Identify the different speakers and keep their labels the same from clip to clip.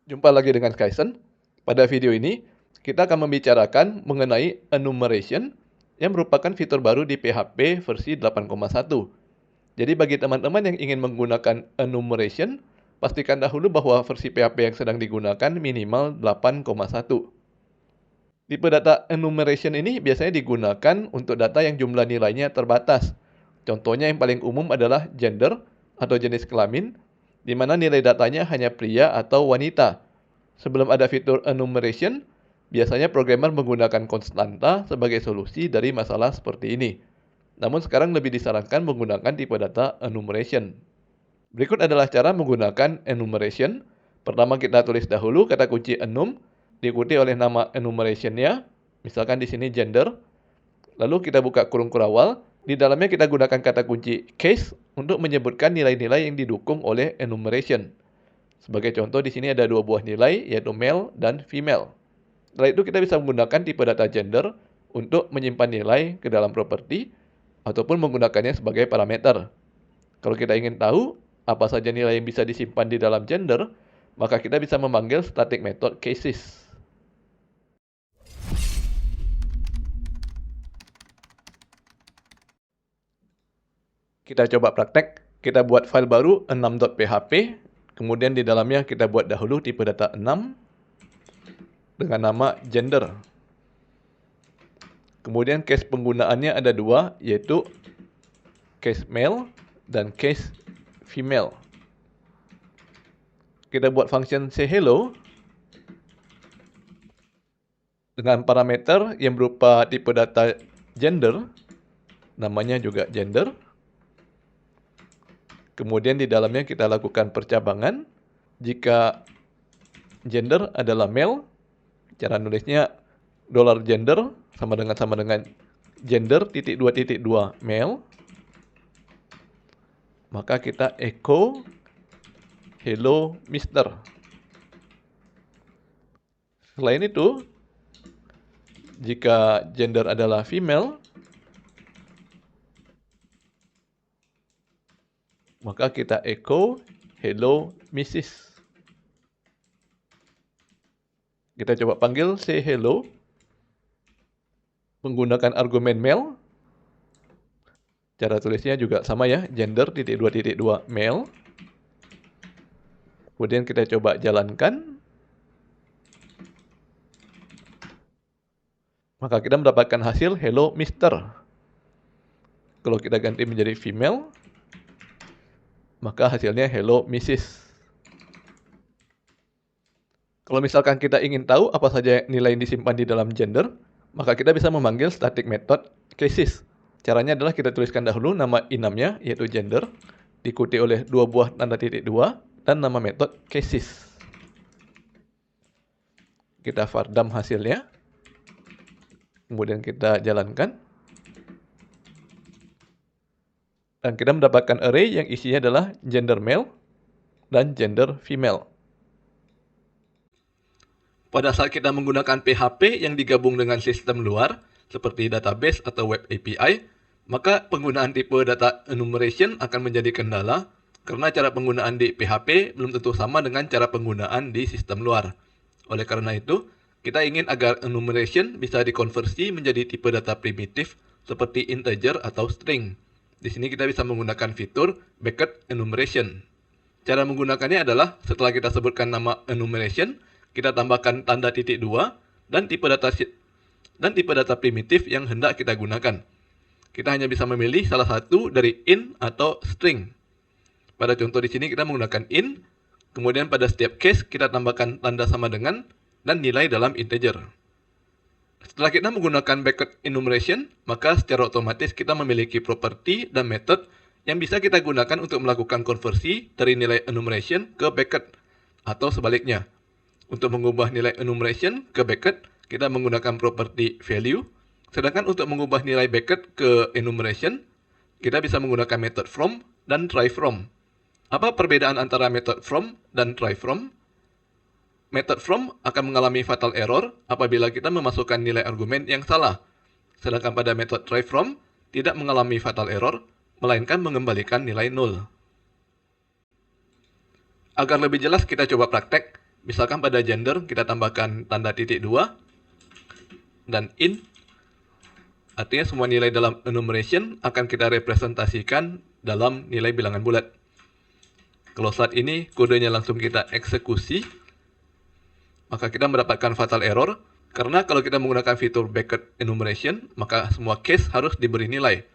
Speaker 1: Jumpa lagi dengan Kaisen. Pada video ini, kita akan membicarakan mengenai enumeration yang merupakan fitur baru di PHP versi 8,1. Jadi bagi teman-teman yang ingin menggunakan enumeration, pastikan dahulu bahwa versi PHP yang sedang digunakan minimal 8,1. Tipe data enumeration ini biasanya digunakan untuk data yang jumlah nilainya terbatas. Contohnya yang paling umum adalah gender atau jenis kelamin, di mana nilai datanya hanya pria atau wanita. Sebelum ada fitur enumeration, biasanya programmer menggunakan konstanta sebagai solusi dari masalah seperti ini. Namun sekarang lebih disarankan menggunakan tipe data enumeration. Berikut adalah cara menggunakan enumeration. Pertama kita tulis dahulu kata kunci enum, diikuti oleh nama enumeration-nya, misalkan di sini gender. Lalu kita buka kurung kurawal, di dalamnya kita gunakan kata kunci case untuk menyebutkan nilai-nilai yang didukung oleh enumeration. Sebagai contoh di sini ada dua buah nilai, yaitu male dan female. Setelah itu kita bisa menggunakan tipe data gender untuk menyimpan nilai ke dalam properti ataupun menggunakannya sebagai parameter. Kalau kita ingin tahu apa saja nilai yang bisa disimpan di dalam gender, maka kita bisa memanggil static method cases. Kita coba praktek. Kita buat file baru 6.php. Kemudian di dalamnya kita buat dahulu tipe data 6 dengan nama gender. Kemudian case penggunaannya ada dua, yaitu case male dan case female. Kita buat function sayHello dengan parameter yang berupa tipe data gender, namanya juga gender. Kemudian di dalamnya kita lakukan percabangan. Jika gender adalah male, cara nulisnya $gender sama dengan gender .2.2 male. Maka kita echo hello Mister. Selain itu, jika gender adalah female, maka kita echo hello Mrs. Kita coba panggil sayHello menggunakan argumen male. Cara tulisnya juga sama ya, gender .2.2 male. Kemudian kita coba jalankan. Maka kita mendapatkan hasil hello Mister. Kalau kita ganti menjadi female, maka hasilnya hello Mrs. Kalau misalkan kita ingin tahu apa saja nilai yang disimpan di dalam gender, maka kita bisa memanggil static method cases. Caranya adalah kita tuliskan dahulu nama enumnya, yaitu gender, diikuti oleh dua buah tanda titik dua, dan nama metode cases. Kita vardam hasilnya. Kemudian kita jalankan. Dan kita mendapatkan array yang isinya adalah gender male dan gender female. Pada saat kita menggunakan PHP yang digabung dengan sistem luar, seperti database atau web API, maka penggunaan tipe data enumeration akan menjadi kendala, karena cara penggunaan di PHP belum tentu sama dengan cara penggunaan di sistem luar. Oleh karena itu, kita ingin agar enumeration bisa dikonversi menjadi tipe data primitif seperti integer atau string. Di sini kita bisa menggunakan fitur bucket enumeration. Cara menggunakannya adalah setelah kita sebutkan nama enumeration, kita tambahkan tanda titik dua dan tipe data primitif yang hendak kita gunakan. Kita hanya bisa memilih salah satu dari int atau string. Pada contoh di sini kita menggunakan int, kemudian pada setiap case kita tambahkan tanda sama dengan dan nilai dalam integer. Setelah kita menggunakan bucket enumeration, maka secara otomatis kita memiliki properti dan method yang bisa kita gunakan untuk melakukan konversi dari nilai enumeration ke bucket, atau sebaliknya. Untuk mengubah nilai enumeration ke bucket, kita menggunakan properti value, sedangkan untuk mengubah nilai bucket ke enumeration, kita bisa menggunakan method from dan try from. Apa perbedaan antara method from dan try from? Method from akan mengalami fatal error apabila kita memasukkan nilai argumen yang salah, sedangkan pada method try from tidak mengalami fatal error, melainkan mengembalikan nilai null. Agar lebih jelas kita coba praktek. Misalkan pada gender kita tambahkan tanda titik 2 dan int. Artinya semua nilai dalam enumeration akan kita representasikan dalam nilai bilangan bulat. Kalau saat ini kodenya langsung kita eksekusi, maka kita mendapatkan fatal error, karena kalau kita menggunakan fitur bracket enumeration, maka semua case harus diberi nilai.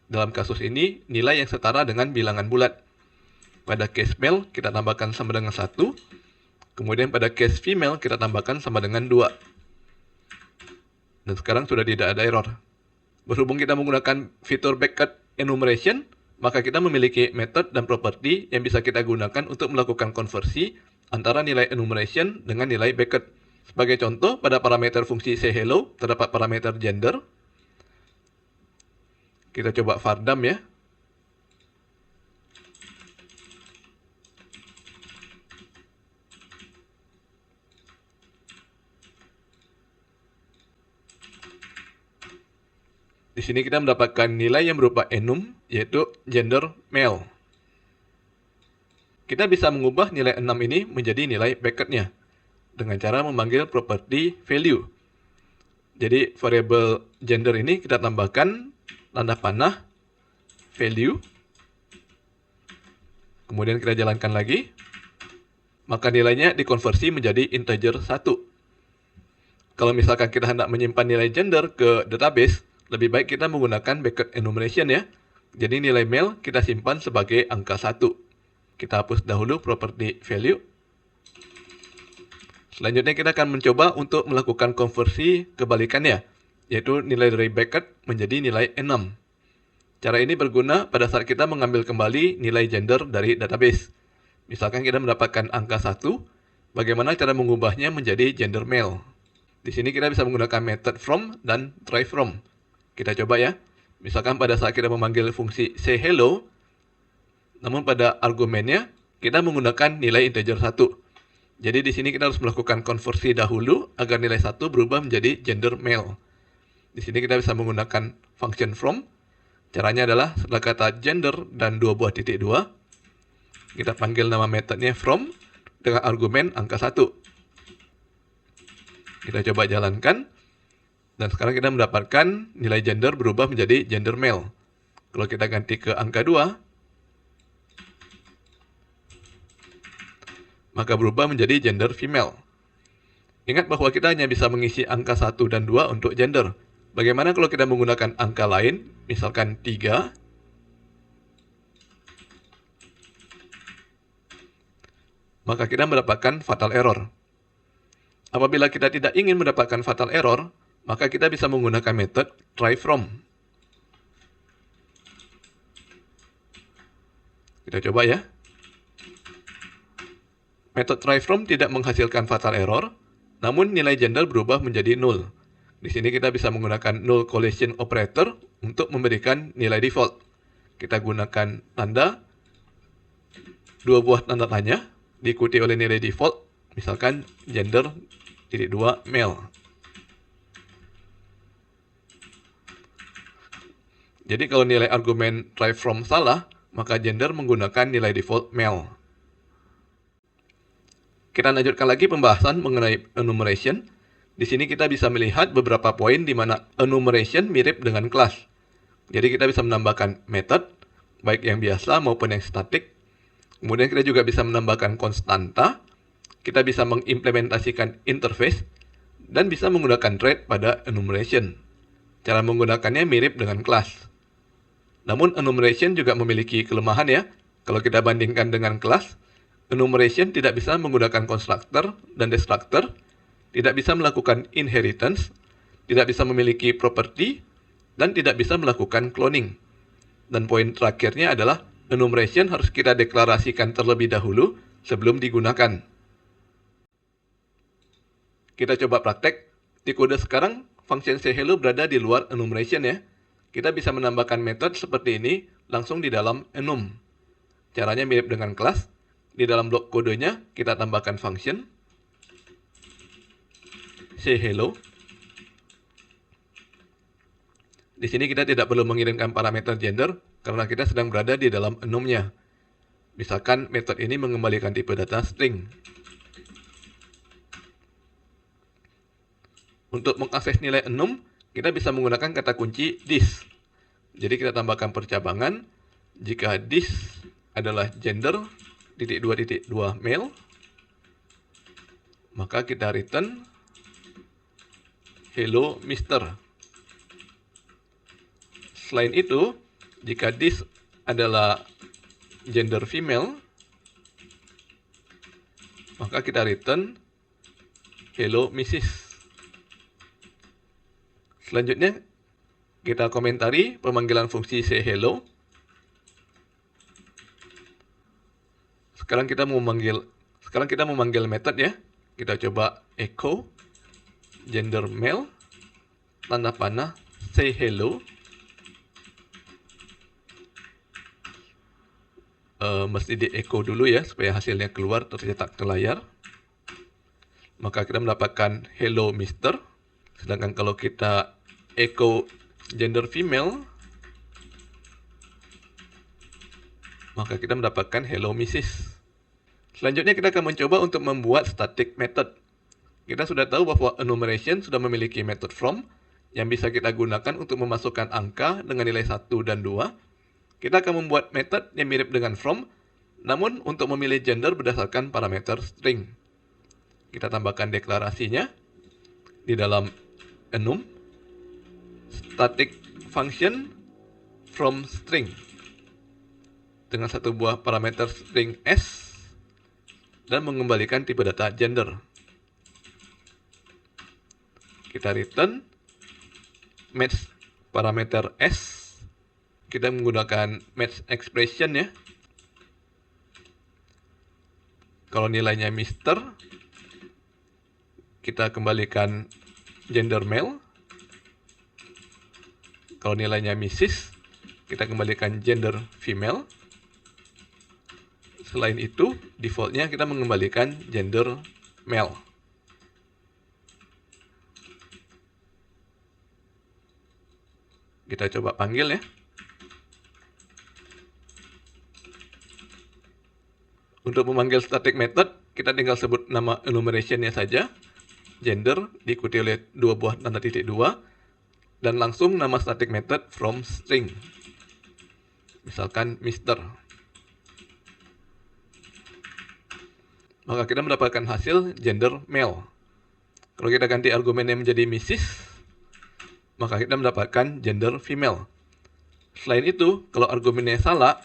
Speaker 1: Dalam kasus ini, nilai yang setara dengan bilangan bulat. Pada case male, kita tambahkan sama dengan 1. Kemudian pada case female, kita tambahkan sama dengan 2. Dan sekarang sudah tidak ada error. Berhubung kita menggunakan fitur bracket enumeration, maka kita memiliki method dan properti yang bisa kita gunakan untuk melakukan konversi antara nilai enumeration dengan nilai bracket. Sebagai contoh, pada parameter fungsi sayHello terdapat parameter gender. Kita coba vardam ya. Di sini kita mendapatkan nilai yang berupa enum, yaitu gender male. Kita bisa mengubah nilai 6 ini menjadi nilai bracketnya dengan cara memanggil properti value. Jadi variable gender ini kita tambahkan tanda panah value. Kemudian kita jalankan lagi. Maka nilainya dikonversi menjadi integer 1. Kalau misalkan kita hendak menyimpan nilai gender ke database, lebih baik kita menggunakan bracket enumeration ya. Jadi nilai male kita simpan sebagai angka 1. Kita hapus dahulu properti value. Selanjutnya kita akan mencoba untuk melakukan konversi kebalikannya, yaitu nilai dari bracket menjadi nilai 6. Cara ini berguna pada saat kita mengambil kembali nilai gender dari database. Misalkan kita mendapatkan angka 1, bagaimana cara mengubahnya menjadi gender male. Di sini kita bisa menggunakan method from dan try from. Kita coba ya. Misalkan pada saat kita memanggil fungsi sayHello, namun pada argumennya kita menggunakan nilai integer 1. Jadi di sini kita harus melakukan konversi dahulu agar nilai 1 berubah menjadi gender male. Di sini kita bisa menggunakan function from. Caranya adalah setelah kata gender dan 2 buah titik 2, kita panggil nama metodenya from dengan argumen angka 1. Kita coba jalankan. Dan sekarang kita mendapatkan nilai gender berubah menjadi gender male. Kalau kita ganti ke angka 2, maka berubah menjadi gender female. Ingat bahwa kita hanya bisa mengisi angka 1 dan 2 untuk gender. Bagaimana kalau kita menggunakan angka lain, misalkan 3, maka kita mendapatkan fatal error. Apabila kita tidak ingin mendapatkan fatal error, maka kita bisa menggunakan metode try from. Kita coba ya. Metode try from tidak menghasilkan fatal error, namun nilai gender berubah menjadi null. Di sini kita bisa menggunakan null collision operator untuk memberikan nilai default. Kita gunakan tanda, 2 buah tanda tanya, diikuti oleh nilai default, misalkan gender titik 2 male. Jadi kalau nilai argumen try from salah, maka gender menggunakan nilai default male. Kita lanjutkan lagi pembahasan mengenai enumeration. Di sini kita bisa melihat beberapa poin di mana enumeration mirip dengan kelas. Jadi kita bisa menambahkan method, baik yang biasa maupun yang static. Kemudian kita juga bisa menambahkan konstanta. Kita bisa mengimplementasikan interface, dan bisa menggunakan thread pada enumeration. Cara menggunakannya mirip dengan kelas. Namun enumeration juga memiliki kelemahan ya. Kalau kita bandingkan dengan kelas, enumeration tidak bisa menggunakan constructor dan destructor, tidak bisa melakukan inheritance, tidak bisa memiliki property, dan tidak bisa melakukan cloning. Dan poin terakhirnya adalah enumeration harus kita deklarasikan terlebih dahulu sebelum digunakan. Kita coba praktek. Di kode sekarang, function sayHello berada di luar enumeration ya. Kita bisa menambahkan metode seperti ini langsung di dalam enum. Caranya mirip dengan kelas. Di dalam blok kodenya, kita tambahkan function sayHello. Di sini kita tidak perlu mengirimkan parameter gender karena kita sedang berada di dalam enumnya. Misalkan metode ini mengembalikan tipe data string. Untuk mengakses nilai enum, kita bisa menggunakan kata kunci this. Jadi kita tambahkan percabangan, jika this adalah gender, .2.2 male, maka kita return hello Mr. Selain itu, jika this adalah gender female, maka kita return hello Mrs. Selanjutnya, kita komentari pemanggilan fungsi say hello. Sekarang kita mau manggil method ya. Kita coba echo gender male tanda panah say hello. Mesti di echo dulu ya supaya hasilnya keluar tercetak ke layar. Maka kita mendapatkan hello Mister. Sedangkan kalau kita echo gender female, maka kita mendapatkan hello Mrs. Selanjutnya kita akan mencoba untuk membuat static method. Kita sudah tahu bahwa enumeration sudah memiliki method from yang bisa kita gunakan untuk memasukkan angka dengan nilai 1 dan 2. Kita akan membuat method yang mirip dengan from, namun untuk memilih gender berdasarkan parameter string. Kita tambahkan deklarasinya di dalam enum static function from string dengan satu buah parameter string s dan mengembalikan tipe data gender. Kita return match parameter s. Kita menggunakan match expression ya. Kalau nilainya Mister, kita kembalikan gender male. Kalau nilainya Mrs, kita kembalikan gender female. Selain itu, defaultnya kita mengembalikan gender male. Kita coba panggil ya. Untuk memanggil static method, kita tinggal sebut nama enumeration-nya saja. Gender diikuti oleh 2 buah tanda titik 2 dan langsung nama static method from string. Misalkan Mister. Maka kita mendapatkan hasil gender male. Kalau kita ganti argumennya menjadi Mrs, maka kita mendapatkan gender female. Selain itu, kalau argumennya salah,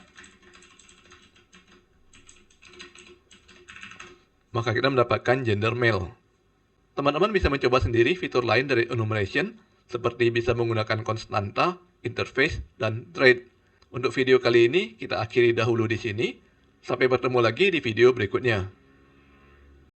Speaker 1: maka kita mendapatkan gender male. Teman-teman bisa mencoba sendiri fitur lain dari enumeration, seperti bisa menggunakan konstanta, interface, dan trade. Untuk video kali ini, kita akhiri dahulu di sini. Sampai bertemu lagi di video berikutnya.